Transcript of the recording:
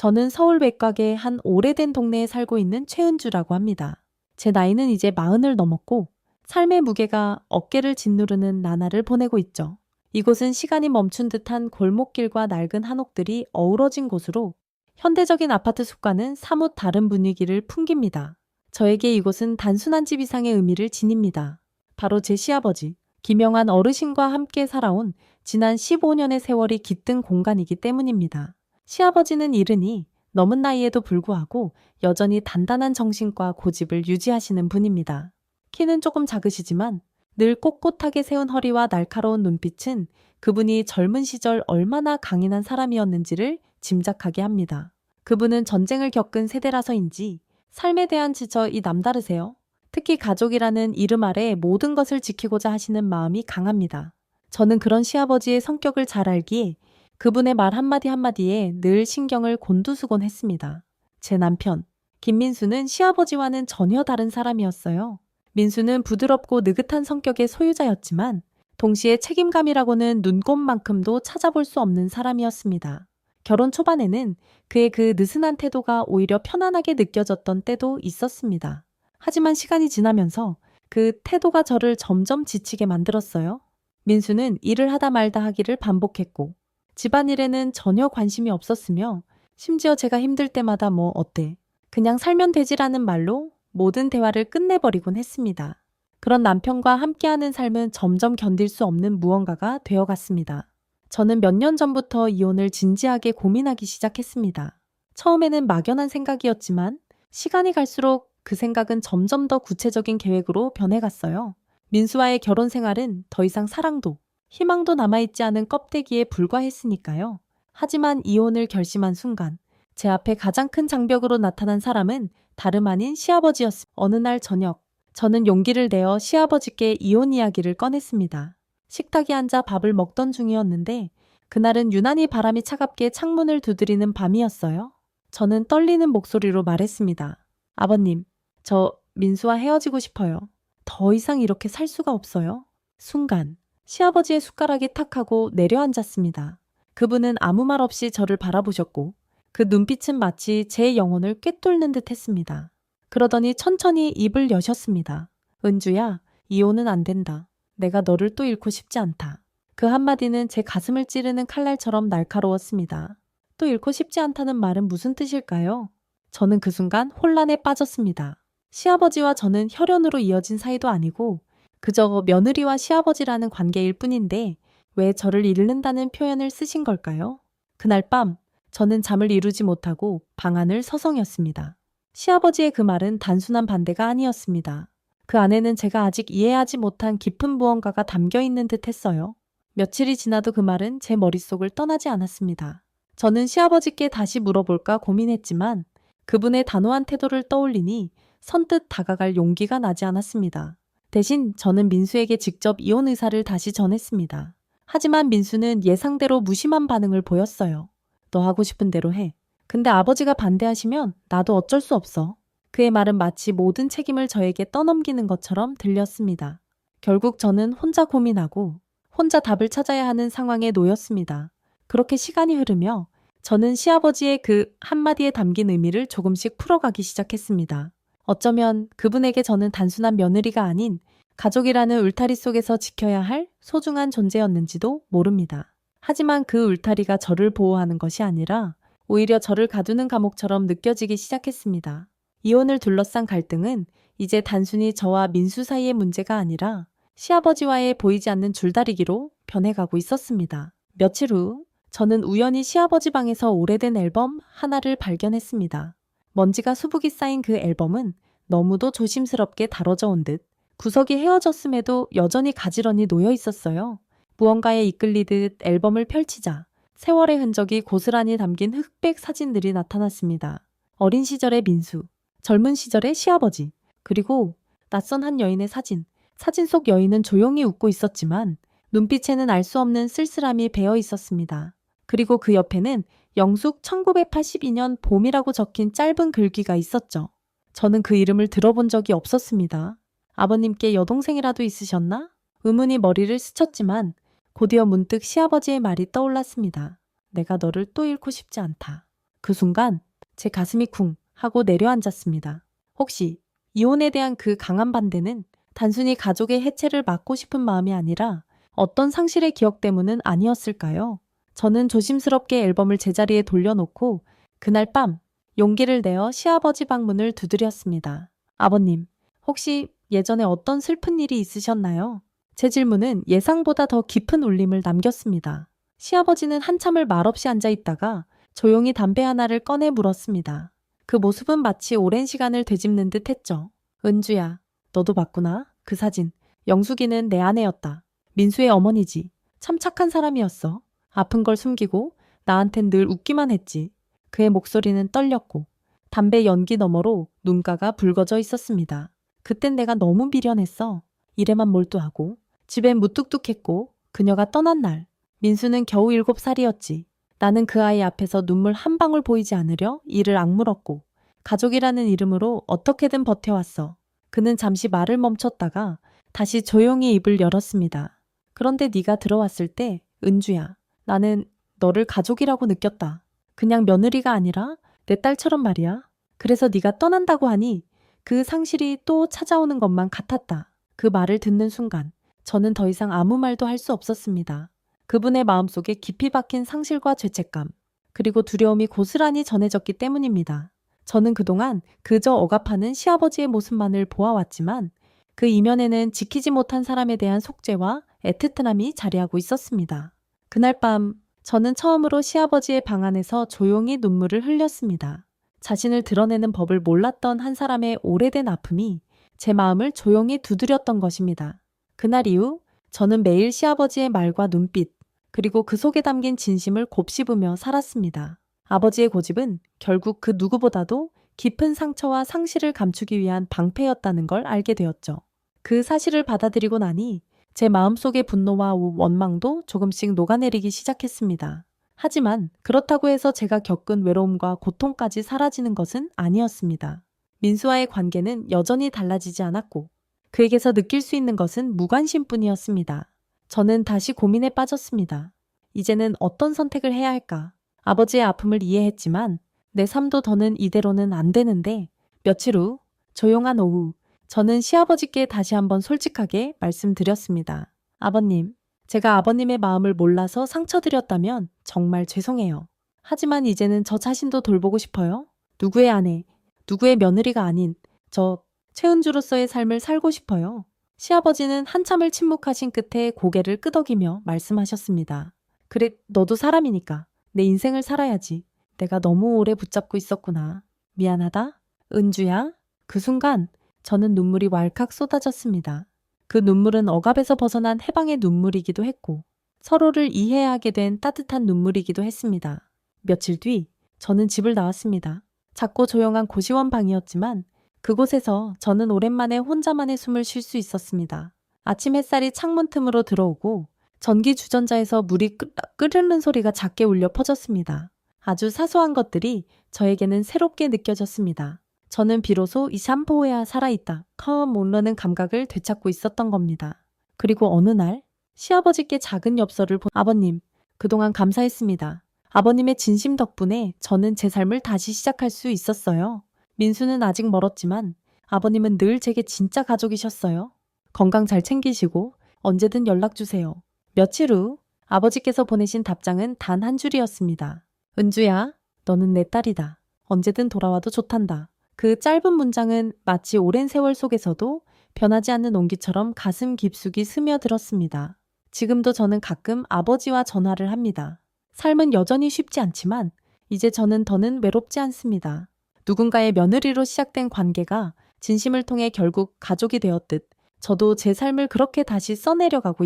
저는 서울 외곽의 한 오래된 동네에 살고 있는 최은주라고 합니다. 제 나이는 이제 40을 넘었고 삶의 무게가 어깨를 짓누르는 나날을 보내고 있죠. 이곳은 시간이 멈춘 듯한 골목길과 낡은 한옥들이 어우러진 곳으로 현대적인 아파트 숲과는 사뭇 다른 분위기를 풍깁니다. 저에게 이곳은 단순한 집 이상의 의미를 지닙니다. 바로 제 시아버지, 김영환 어르신과 함께 살아온 지난 15년의 세월이 깃든 공간이기 때문입니다. 시아버지는 이르니 넘은 나이에도 불구하고 여전히 단단한 정신과 고집을 유지하시는 분입니다. 키는 조금 작으시지만 늘 꼿꼿하게 세운 허리와 날카로운 눈빛은 그분이 젊은 시절 얼마나 강인한 사람이었는지를 짐작하게 합니다. 그분은 전쟁을 겪은 세대라서인지 삶에 대한 지적이 남다르세요. 특히 가족이라는 이름 아래 모든 것을 지키고자 하시는 마음이 강합니다. 저는 그런 시아버지의 성격을 잘 알기에 그분의 말 한마디 한마디에 늘 신경을 곤두서곤했습니다. 제 남편, 김민수는 시아버지와는 전혀 다른 사람이었어요. 민수는 부드럽고 느긋한 성격의 소유자였지만 동시에 책임감이라고는 눈꼽만큼도 찾아볼 수 없는 사람이었습니다. 결혼 초반에는 그의 그 느슨한 태도가 오히려 편안하게 느껴졌던 때도 있었습니다. 하지만 시간이 지나면서 그 태도가 저를 점점 지치게 만들었어요. 민수는 일을 하다 말다 하기를 반복했고 집안일에는 전혀 관심이 없었으며 심지어 제가 힘들 때마다 뭐 어때? 그냥 살면 되지라는 말로 모든 대화를 끝내버리곤 했습니다. 그런 남편과 함께하는 삶은 점점 견딜 수 없는 무언가가 되어갔습니다. 저는 몇 년 전부터 이혼을 진지하게 고민하기 시작했습니다. 처음에는 막연한 생각이었지만 시간이 갈수록 그 생각은 점점 더 구체적인 계획으로 변해갔어요. 민수와의 결혼 생활은 더 이상 사랑도, 희망도 남아있지 않은 껍데기에 불과했으니까요. 하지만 이혼을 결심한 순간 제 앞에 가장 큰 장벽으로 나타난 사람은 다름 아닌 시아버지였습니다. 어느 날 저녁, 저는 용기를 내어 시아버지께 이혼 이야기를 꺼냈습니다. 식탁에 앉아 밥을 먹던 중이었는데 그날은 유난히 바람이 차갑게 창문을 두드리는 밤이었어요. 저는 떨리는 목소리로 말했습니다. 아버님, 저 민수와 헤어지고 싶어요. 더 이상 이렇게 살 수가 없어요. 순간 시아버지의 숟가락이 탁 하고 내려앉았습니다. 그분은 아무 말 없이 저를 바라보셨고 그 눈빛은 마치 제 영혼을 꿰뚫는 듯 했습니다. 그러더니 천천히 입을 여셨습니다. 은주야, 이혼은 안 된다. 내가 너를 또 잃고 싶지 않다. 그 한마디는 제 가슴을 찌르는 칼날처럼 날카로웠습니다. 또 잃고 싶지 않다는 말은 무슨 뜻일까요? 저는 그 순간 혼란에 빠졌습니다. 시아버지와 저는 혈연으로 이어진 사이도 아니고 그저 며느리와 시아버지라는 관계일 뿐인데 왜 저를 잃는다는 표현을 쓰신 걸까요? 그날 밤 저는 잠을 이루지 못하고 방안을 서성였습니다. 시아버지의 그 말은 단순한 반대가 아니었습니다. 그 안에는 제가 아직 이해하지 못한 깊은 무언가가 담겨 있는 듯 했어요. 며칠이 지나도 그 말은 제 머릿속을 떠나지 않았습니다. 저는 시아버지께 다시 물어볼까 고민했지만 그분의 단호한 태도를 떠올리니 선뜻 다가갈 용기가 나지 않았습니다. 대신 저는 민수에게 직접 이혼 의사를 다시 전했습니다. 하지만 민수는 예상대로 무심한 반응을 보였어요. 너 하고 싶은 대로 해. 근데 아버지가 반대하시면 나도 어쩔 수 없어. 그의 말은 마치 모든 책임을 저에게 떠넘기는 것처럼 들렸습니다. 결국 저는 혼자 고민하고 혼자 답을 찾아야 하는 상황에 놓였습니다. 그렇게 시간이 흐르며 저는 시아버지의 그 한마디에 담긴 의미를 조금씩 풀어가기 시작했습니다. 어쩌면 그분에게 저는 단순한 며느리가 아닌 가족이라는 울타리 속에서 지켜야 할 소중한 존재였는지도 모릅니다. 하지만 그 울타리가 저를 보호하는 것이 아니라 오히려 저를 가두는 감옥처럼 느껴지기 시작했습니다. 이혼을 둘러싼 갈등은 이제 단순히 저와 민수 사이의 문제가 아니라 시아버지와의 보이지 않는 줄다리기로 변해가고 있었습니다. 며칠 후 저는 우연히 시아버지 방에서 오래된 앨범 하나를 발견했습니다. 먼지가 수북이 쌓인 그 앨범은 너무도 조심스럽게 다뤄져 온 듯 구석이 헤어졌음에도 여전히 가지런히 놓여 있었어요. 무언가에 이끌리듯 앨범을 펼치자 세월의 흔적이 고스란히 담긴 흑백 사진들이 나타났습니다. 어린 시절의 민수, 젊은 시절의 시아버지, 그리고 낯선 한 여인의 사진. 사진 속 여인은 조용히 웃고 있었지만 눈빛에는 알 수 없는 쓸쓸함이 배어 있었습니다. 그리고 그 옆에는 영숙 1982년 봄이라고 적힌 짧은 글귀가 있었죠. 저는 그 이름을 들어본 적이 없었습니다. 아버님께 여동생이라도 있으셨나? 의문이 머리를 스쳤지만 곧이어 문득 시아버지의 말이 떠올랐습니다. 내가 너를 또 잃고 싶지 않다. 그 순간 제 가슴이 쿵 하고 내려앉았습니다. 혹시 이혼에 대한 그 강한 반대는 단순히 가족의 해체를 막고 싶은 마음이 아니라 어떤 상실의 기억 때문은 아니었을까요? 저는 조심스럽게 앨범을 제자리에 돌려놓고 그날 밤 용기를 내어 시아버지 방문을 두드렸습니다. 아버님, 혹시 예전에 어떤 슬픈 일이 있으셨나요? 제 질문은 예상보다 더 깊은 울림을 남겼습니다. 시아버지는 한참을 말없이 앉아 있다가 조용히 담배 하나를 꺼내 물었습니다. 그 모습은 마치 오랜 시간을 되짚는 듯 했죠. 은주야, 너도 봤구나? 그 사진. 영숙이는 내 아내였다. 민수의 어머니지. 참 착한 사람이었어. 아픈 걸 숨기고 나한텐 늘 웃기만 했지. 그의 목소리는 떨렸고 담배 연기 너머로 눈가가 붉어져 있었습니다. 그땐 내가 너무 미련했어. 일에만 몰두하고 집엔 무뚝뚝했고 그녀가 떠난 날 민수는 겨우 7살이었지. 나는 그 아이 앞에서 눈물 한 방울 보이지 않으려 이를 악물었고 가족이라는 이름으로 어떻게든 버텨왔어. 그는 잠시 말을 멈췄다가 다시 조용히 입을 열었습니다. 그런데 네가 들어왔을 때 은주야, 나는 너를 가족이라고 느꼈다. 그냥 며느리가 아니라 내 딸처럼 말이야. 그래서 네가 떠난다고 하니 그 상실이 또 찾아오는 것만 같았다. 그 말을 듣는 순간 저는 더 이상 아무 말도 할 수 없었습니다. 그분의 마음속에 깊이 박힌 상실과 죄책감, 그리고 두려움이 고스란히 전해졌기 때문입니다. 저는 그동안 그저 억압하는 시아버지의 모습만을 보아왔지만 그 이면에는 지키지 못한 사람에 대한 속죄와 애틋함이 자리하고 있었습니다. 그날 밤 저는 처음으로 시아버지의 방 안에서 조용히 눈물을 흘렸습니다. 자신을 드러내는 법을 몰랐던 한 사람의 오래된 아픔이 제 마음을 조용히 두드렸던 것입니다. 그날 이후 저는 매일 시아버지의 말과 눈빛, 그리고 그 속에 담긴 진심을 곱씹으며 살았습니다. 아버지의 고집은 결국 그 누구보다도 깊은 상처와 상실을 감추기 위한 방패였다는 걸 알게 되었죠. 그 사실을 받아들이고 나니 제 마음속의 분노와 원망도 조금씩 녹아내리기 시작했습니다. 하지만 그렇다고 해서 제가 겪은 외로움과 고통까지 사라지는 것은 아니었습니다. 민수와의 관계는 여전히 달라지지 않았고 그에게서 느낄 수 있는 것은 무관심뿐이었습니다. 저는 다시 고민에 빠졌습니다. 이제는 어떤 선택을 해야 할까? 아버지의 아픔을 이해했지만 내 삶도 더는 이대로는 안 되는데 며칠 후 조용한 오후 저는 시아버지께 다시 한번 솔직하게 말씀드렸습니다. 아버님, 제가 아버님의 마음을 몰라서 상처드렸다면 정말 죄송해요. 하지만 이제는 저 자신도 돌보고 싶어요. 누구의 아내, 누구의 며느리가 아닌 저 최은주로서의 삶을 살고 싶어요. 시아버지는 한참을 침묵하신 끝에 고개를 끄덕이며 말씀하셨습니다. 그래, 너도 사람이니까 내 인생을 살아야지. 내가 너무 오래 붙잡고 있었구나. 미안하다. 은주야. 그 순간 저는 눈물이 왈칵 쏟아졌습니다. 그 눈물은 억압에서 벗어난 해방의 눈물이기도 했고 서로를 이해하게 된 따뜻한 눈물이기도 했습니다. 며칠 뒤 저는 집을 나왔습니다. 작고 조용한 고시원 방이었지만 그곳에서 저는 오랜만에 혼자만의 숨을 쉴 수 있었습니다. 아침 햇살이 창문 틈으로 들어오고 전기 주전자에서 물이 끓는 소리가 작게 울려 퍼졌습니다. 아주 사소한 것들이 저에게는 새롭게 느껴졌습니다. 저는 비로소 이 샴푸야 살아있다 모르는 감각을 되찾고 있었던 겁니다. 그리고 어느 날 시아버지께 작은 엽서를 아버님, 그동안 감사했습니다. 아버님의 진심 덕분에 저는 제 삶을 다시 시작할 수 있었어요. 민수는 아직 멀었지만 아버님은 늘 제게 진짜 가족이셨어요. 건강 잘 챙기시고 언제든 연락주세요. 며칠 후 아버지께서 보내신 답장은 단 한 줄이었습니다. 은주야, 너는 내 딸이다. 언제든 돌아와도 좋단다. 그 짧은 문장은 마치 오랜 세월 속에서도 변하지 않는 온기처럼 가슴 깊숙이 스며들었습니다. 지금도 저는 가끔 아버지와 전화를 합니다. 삶은 여전히 쉽지 않지만 이제 저는 더는 외롭지 않습니다. 누군가의 며느리로 시작된 관계가 진심을 통해 결국 가족이 되었듯 저도 제 삶을 그렇게 다시 써내려가고